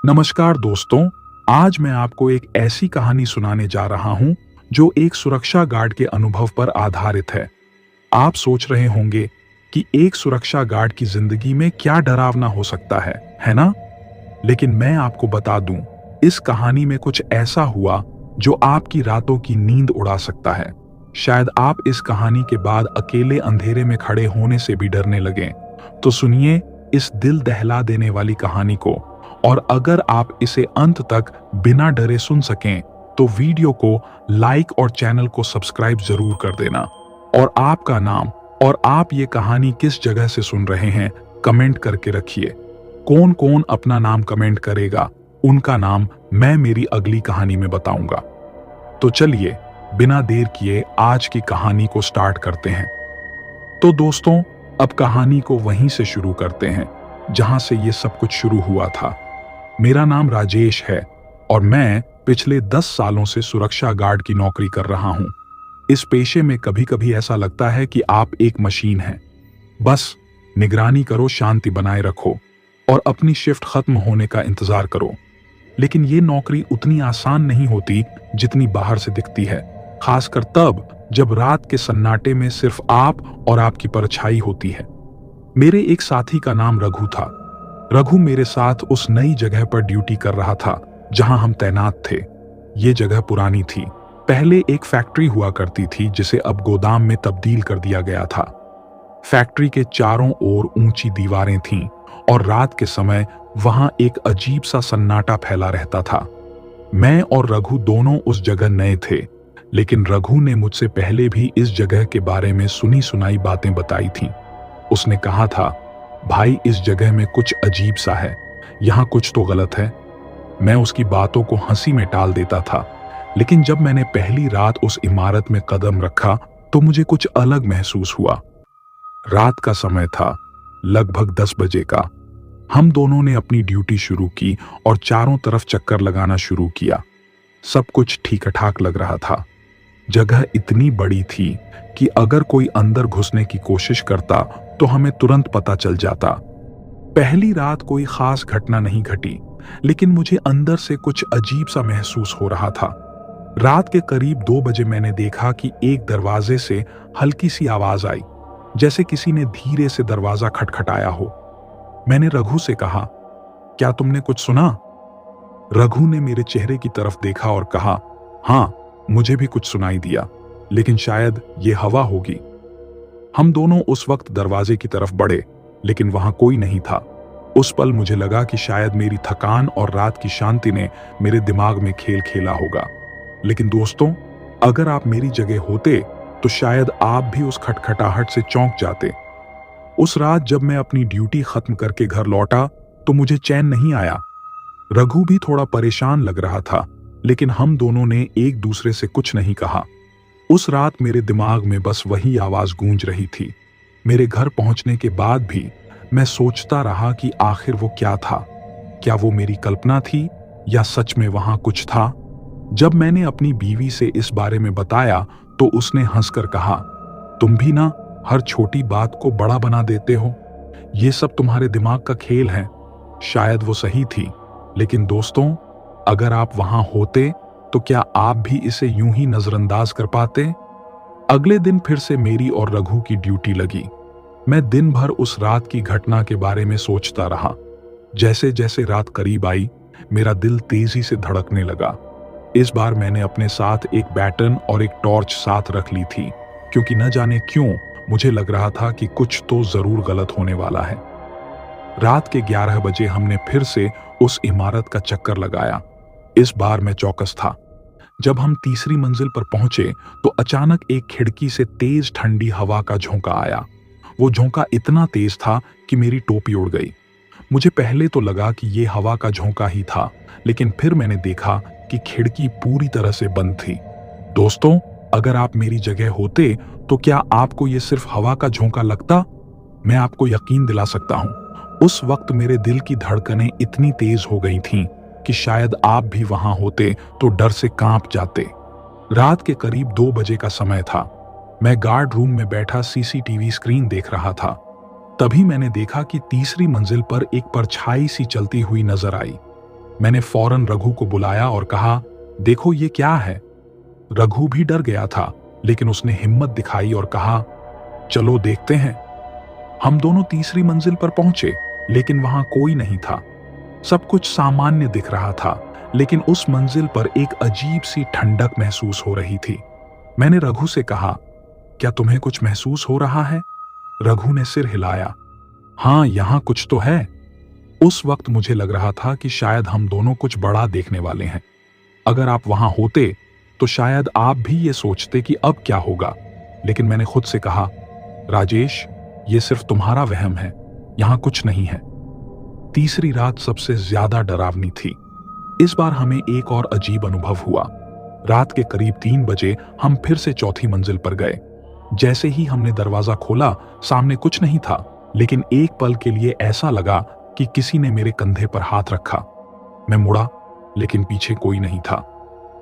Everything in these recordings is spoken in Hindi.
नमस्कार दोस्तों, आज मैं आपको एक ऐसी कहानी सुनाने जा रहा हूं जो एक सुरक्षा गार्ड के अनुभव पर आधारित है। आप सोच रहे होंगे कि एक सुरक्षा गार्ड की जिंदगी में क्या डरावना हो सकता है ना? लेकिन मैं आपको बता दूं, इस कहानी में कुछ ऐसा हुआ जो आपकी रातों की नींद उड़ा सकता है। शायद आप इस कहानी के बाद अकेले अंधेरे में खड़े होने से भी डरने लगें। तो सुनिए इस दिल दहला देने वाली कहानी को, और अगर आप इसे अंत तक बिना डरे सुन सकें तो वीडियो को लाइक और चैनल को सब्सक्राइब जरूर कर देना। और आपका नाम और आप ये कहानी किस जगह से सुन रहे हैं कमेंट करके रखिए। कौन कौन अपना नाम कमेंट करेगा उनका नाम मैं मेरी अगली कहानी में बताऊंगा। तो चलिए बिना देर किए आज की कहानी को स्टार्ट करते हैं। तो दोस्तों, अब कहानी को वहीं से शुरू करते हैं जहां से ये सब कुछ शुरू हुआ था। मेरा नाम राजेश है और मैं पिछले 10 सालों से सुरक्षा गार्ड की नौकरी कर रहा हूं। इस पेशे में कभी कभी ऐसा लगता है कि आप एक मशीन हैं, बस निगरानी करो, शांति बनाए रखो और अपनी शिफ्ट खत्म होने का इंतजार करो। लेकिन ये नौकरी उतनी आसान नहीं होती जितनी बाहर से दिखती है, खासकर तब जब रात के सन्नाटे में सिर्फ आप और आपकी परछाई होती है। मेरे एक साथी का नाम रघु था। रघु मेरे साथ उस नई जगह पर ड्यूटी कर रहा था जहां हम तैनात थे। ये जगह पुरानी थी, पहले एक फैक्ट्री हुआ करती थी जिसे अब गोदाम में तब्दील कर दिया गया था। फैक्ट्री के चारों ओर ऊंची दीवारें थीं और रात के समय वहां एक अजीब सा सन्नाटा फैला रहता था। मैं और रघु दोनों उस जगह नए थे, लेकिन रघु ने मुझसे पहले भी इस जगह के बारे में सुनी सुनाई बातें बताई थीं। उसने कहा था, भाई इस जगह में कुछ अजीब सा है, यहां कुछ तो गलत है। मैं उसकी बातों को हंसी में टाल देता था, लेकिन जब मैंने पहली रात उस इमारत में कदम रखा तो मुझे कुछ अलग महसूस हुआ। रात का समय था, लगभग 10 बजे का। हम दोनों ने अपनी ड्यूटी शुरू की और चारों तरफ चक्कर लगाना शुरू किया। सब कुछ ठीक ठाक लग रहा था। जगह इतनी बड़ी थी कि अगर कोई अंदर घुसने की कोशिश करता तो हमें तुरंत पता चल जाता। पहली रात कोई खास घटना नहीं घटी, लेकिन मुझे अंदर से कुछ अजीब सा महसूस हो रहा था। रात के करीब 2 बजे मैंने देखा कि एक दरवाजे से हल्की सी आवाज आई, जैसे किसी ने धीरे से दरवाजा खटखटाया हो। मैंने रघु से कहा, क्या तुमने कुछ सुना? रघु ने मेरे चेहरे की तरफ देखा और कहा, हाँ, मुझे भी कुछ सुनाई दिया, लेकिन शायद ये हवा होगी। हम दोनों उस वक्त दरवाजे की तरफ बढ़े, लेकिन वहां कोई नहीं था। उस पल मुझे लगा कि शायद मेरी थकान और रात की शांति ने मेरे दिमाग में खेल खेला होगा। लेकिन दोस्तों, अगर आप मेरी जगह होते तो शायद आप भी उस खटखटाहट से चौंक जाते। उस रात जब मैं अपनी ड्यूटी खत्म करके घर लौटा तो मुझे चैन नहीं आया। रघु भी थोड़ा परेशान लग रहा था, लेकिन हम दोनों ने एक दूसरे से कुछ नहीं कहा। उस रात मेरे दिमाग में बस वही आवाज गूंज रही थी। मेरे घर पहुंचने के बाद भी मैं सोचता रहा कि आखिर वो क्या था। क्या वो मेरी कल्पना थी या सच में वहां कुछ था? जब मैंने अपनी बीवी से इस बारे में बताया तो उसने हंसकर कहा, तुम भी ना हर छोटी बात को बड़ा बना देते हो। ये सब तुम्हारे दिमाग का खेल है। शायद वो सही थी, लेकिन दोस्तों, अगर आप वहां होते तो क्या आप भी इसे यूं ही नजरअंदाज कर पाते? अगले दिन फिर से मेरी और रघु की ड्यूटी लगी। मैं दिन भर उस रात की घटना के बारे में सोचता रहा। जैसे जैसे रात करीब आई, मेरा दिल तेजी से धड़कने लगा। इस बार मैंने अपने साथ एक बैटन और एक टॉर्च साथ रख ली थी, क्योंकि न जाने क्यों मुझे लग रहा था कि कुछ तो जरूर गलत होने वाला है। रात के 11 बजे हमने फिर से उस इमारत का चक्कर लगाया। इस बार मैं चौकस था। जब हम तीसरी मंजिल पर पहुंचे तो अचानक एक खिड़की से तेज ठंडी हवा का झोंका आया। वो झोंका इतना तेज था कि मेरी टोपी उड़ गई। मुझे पहले तो लगा कि ये हवा का झोंका ही था, लेकिन फिर मैंने देखा कि खिड़की पूरी तरह से बंद थी। दोस्तों, अगर आप मेरी जगह होते तो क्या आपको ये सिर्फ हवा का झोंका लगता? मैं आपको यकीन दिला सकता हूं, उस वक्त मेरे दिल की धड़कनें इतनी तेज हो गई थीं कि शायद आप भी वहां होते तो डर से कांप जाते। रात के करीब 2 बजे का समय था। मैं गार्ड रूम में बैठा सीसीटीवी स्क्रीन देख रहा था। तभी मैंने देखा कि तीसरी मंजिल पर एक परछाई सी चलती हुई नजर आई। मैंने फौरन रघु को बुलाया और कहा, देखो ये क्या है। रघु भी डर गया था, लेकिन उसने हिम्मत दिखाई और कहा, चलो देखते हैं। हम दोनों तीसरी मंजिल पर पहुंचे, लेकिन वहां कोई नहीं था। सब कुछ सामान्य दिख रहा था, लेकिन उस मंजिल पर एक अजीब सी ठंडक महसूस हो रही थी। मैंने रघु से कहा, क्या तुम्हें कुछ महसूस हो रहा है? रघु ने सिर हिलाया। हाँ, यहां कुछ तो है। उस वक्त मुझे लग रहा था कि शायद हम दोनों कुछ बड़ा देखने वाले हैं। अगर आप वहां होते तो शायद आप भी ये सोचते कि अब क्या होगा। लेकिन मैंने खुद से कहा, राजेश, ये सिर्फ तुम्हारा वहम है, यहां कुछ नहीं है। तीसरी रात सबसे ज्यादा डरावनी थी। इस बार हमें एक और अजीब अनुभव हुआ। रात के करीब 3 बजे हम फिर से चौथी मंजिल पर गए। जैसे ही हमने दरवाजा खोला, सामने कुछ नहीं था, लेकिन एक पल के लिए ऐसा लगा कि किसी ने मेरे कंधे पर हाथ रखा। मैं मुड़ा, लेकिन पीछे कोई नहीं था।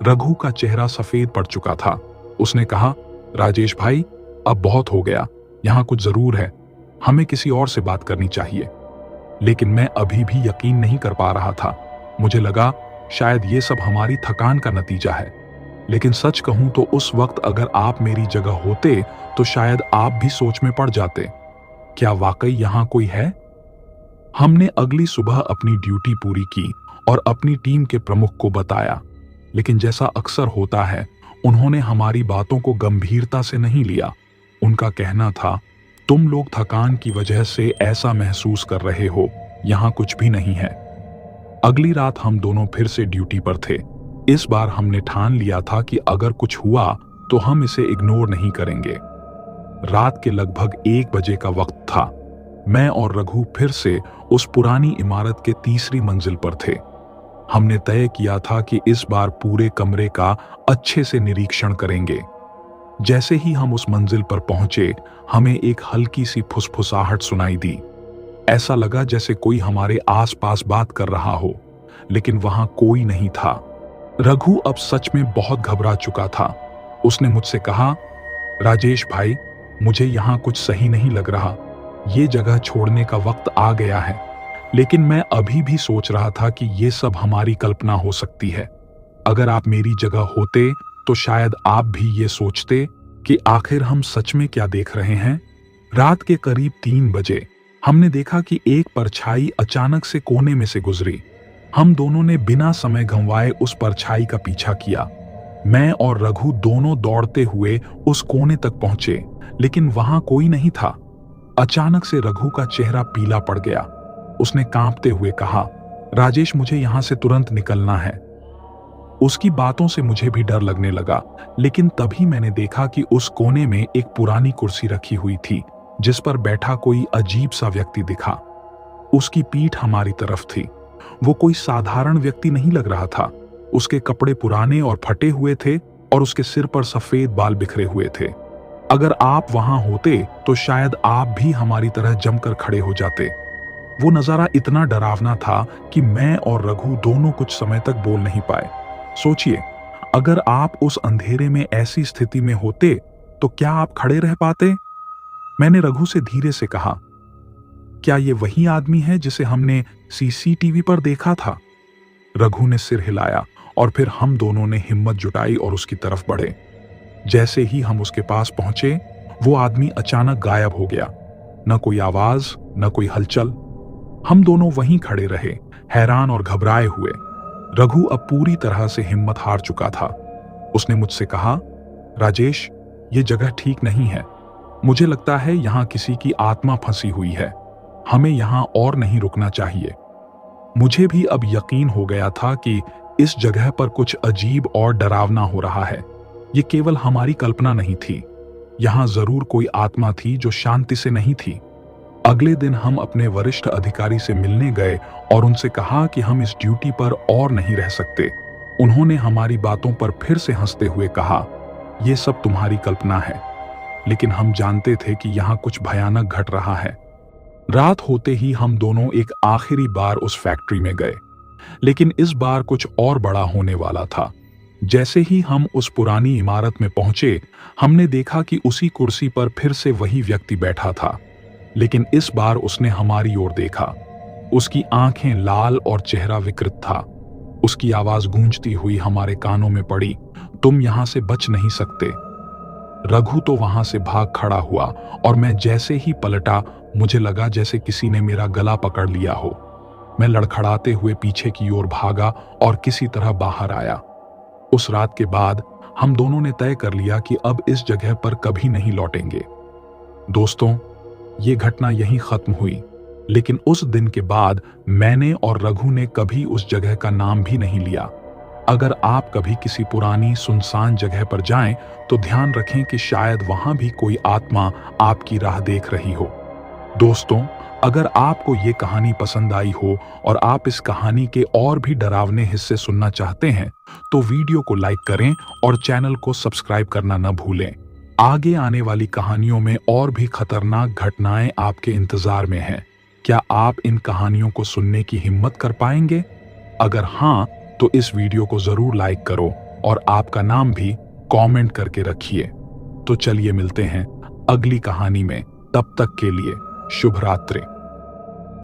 रघु का चेहरा सफेद पड़ चुका था। उसने कहा, राजेश भाई, अब बहुत हो गया, यहां कुछ जरूर है, हमें किसी और से बात करनी चाहिए। लेकिन मैं अभी भी यकीन नहीं कर पा रहा था। मुझे लगा शायद ये सब हमारी थकान का नतीजा है। लेकिन सच कहूं तो उस वक्त अगर आप मेरी जगह होते तो शायद आप भी सोच में पड़ जाते। क्या वाकई यहां कोई है? हमने अगली सुबह अपनी ड्यूटी पूरी की और अपनी टीम के प्रमुख को बताया, लेकिन जैसा अक्सर होता है, उन्होंने हमारी बातों को गंभीरता से नहीं लिया। उनका कहना था, तुम लोग थकान की वजह से ऐसा महसूस कर रहे हो, यहां कुछ भी नहीं है। अगली रात हम दोनों फिर से ड्यूटी पर थे। इस बार हमने ठान लिया था कि अगर कुछ हुआ तो हम इसे इग्नोर नहीं करेंगे। रात के लगभग 1 बजे का वक्त था। मैं और रघु फिर से उस पुरानी इमारत के तीसरी मंजिल पर थे। हमने तय किया था कि इस बार पूरे कमरे का अच्छे से निरीक्षण करेंगे। जैसे ही हम उस मंजिल पर पहुंचे, हमें एक हल्की सी फुसफुसाहट सुनाई दी। ऐसा लगा जैसे कोई हमारे आसपास बात कर रहा हो, लेकिन वहां कोई नहीं था। रघु अब सच में बहुत घबरा चुका था। उसने मुझसे कहा, राजेश भाई, मुझे यहां कुछ सही नहीं लग रहा। ये जगह छोड़ने का वक्त आ गया है। लेकिन मैं अभी भी सोच रहा था कि ये सब हमारी कल्पना हो सकती है। अगर आप मेरी जगह होते तो शायद आप भी ये सोचते कि आखिर हम सच में क्या देख रहे हैं। रात के करीब 3 बजे हमने देखा कि एक परछाई अचानक से कोने में से गुजरी। हम दोनों ने बिना समय गंवाए उस परछाई का पीछा किया। मैं और रघु दोनों दौड़ते हुए उस कोने तक पहुंचे, लेकिन वहां कोई नहीं था। अचानक से रघु का चेहरा पीला पड़ गया। उसने कांपते हुए कहा, राजेश, मुझे यहां से तुरंत निकलना है। उसकी बातों से मुझे भी डर लगने लगा, लेकिन तभी मैंने देखा कि उस कोने में एक पुरानी कुर्सी रखी हुई थी, जिस पर बैठा कोई अजीब सा व्यक्ति दिखा। उसकी पीठ हमारी तरफ थी। वो कोई साधारण व्यक्ति नहीं लग रहा था। उसके कपड़े पुराने और फटे हुए थे और उसके सिर पर सफेद बाल बिखरे हुए थे। अगर आप वहां होते तो शायद आप भी हमारी तरह जमकर खड़े हो जाते। वो नजारा इतना डरावना था कि मैं और रघु दोनों कुछ समय तक बोल नहीं पाए। सोचिए, अगर आप उस अंधेरे में ऐसी स्थिति में होते तो क्या आप खड़े रह पाते? मैंने रघु से धीरे से कहा, क्या ये वही आदमी है जिसे हमने सीसीटीवी पर देखा था? रघु ने सिर हिलाया और फिर हम दोनों ने हिम्मत जुटाई और उसकी तरफ बढ़े। जैसे ही हम उसके पास पहुंचे, वो आदमी अचानक गायब हो गया। न कोई आवाज, न कोई हलचल। हम दोनों वहीं खड़े रहे, हैरान और घबराए हुए। रघु अब पूरी तरह से हिम्मत हार चुका था। उसने मुझसे कहा, राजेश, ये जगह ठीक नहीं है। मुझे लगता है यहां किसी की आत्मा फंसी हुई है। हमें यहां और नहीं रुकना चाहिए। मुझे भी अब यकीन हो गया था कि इस जगह पर कुछ अजीब और डरावना हो रहा है। ये केवल हमारी कल्पना नहीं थी। यहां जरूर कोई आत्मा थी जो शांति से नहीं थी। अगले दिन हम अपने वरिष्ठ अधिकारी से मिलने गए और उनसे कहा कि हम इस ड्यूटी पर और नहीं रह सकते। उन्होंने हमारी बातों पर फिर से हंसते हुए कहा, यह सब तुम्हारी कल्पना है। लेकिन हम जानते थे कि यहां कुछ भयानक घट रहा है। रात होते ही हम दोनों एक आखिरी बार उस फैक्ट्री में गए, लेकिन इस बार कुछ और बड़ा होने वाला था। जैसे ही हम उस पुरानी इमारत में पहुंचे, हमने देखा कि उसी कुर्सी पर फिर से वही व्यक्ति बैठा था, लेकिन इस बार उसने हमारी ओर देखा। उसकी आंखें लाल और चेहरा विकृत था। उसकी आवाज गूंजती हुई हमारे कानों में पड़ी, तुम यहां से बच नहीं सकते। रघु तो वहां से भाग खड़ा हुआ और मैं जैसे ही पलटा मुझे लगा जैसे किसी ने मेरा गला पकड़ लिया हो। मैं लड़खड़ाते हुए पीछे की ओर भागा और किसी तरह बाहर आया। उस रात के बाद हम दोनों ने तय कर लिया कि अब इस जगह पर कभी नहीं लौटेंगे। दोस्तों, ये घटना यहीं खत्म हुई, लेकिन उस दिन के बाद मैंने और रघु ने कभी उस जगह का नाम भी नहीं लिया। अगर आप कभी किसी पुरानी सुनसान जगह पर जाएं तो ध्यान रखें कि शायद वहां भी कोई आत्मा आपकी राह देख रही हो। दोस्तों, अगर आपको ये कहानी पसंद आई हो और आप इस कहानी के और भी डरावने हिस्से सुनना चाहते हैं तो वीडियो को लाइक करें और चैनल को सब्सक्राइब करना न भूलें। आगे आने वाली कहानियों में और भी खतरनाक घटनाएं आपके इंतजार में हैं। क्या आप इन कहानियों को सुनने की हिम्मत कर पाएंगे? अगर हाँ, तो इस वीडियो को जरूर लाइक करो और आपका नाम भी कमेंट करके रखिए। तो चलिए मिलते हैं अगली कहानी में। तब तक के लिए शुभ रात्रि।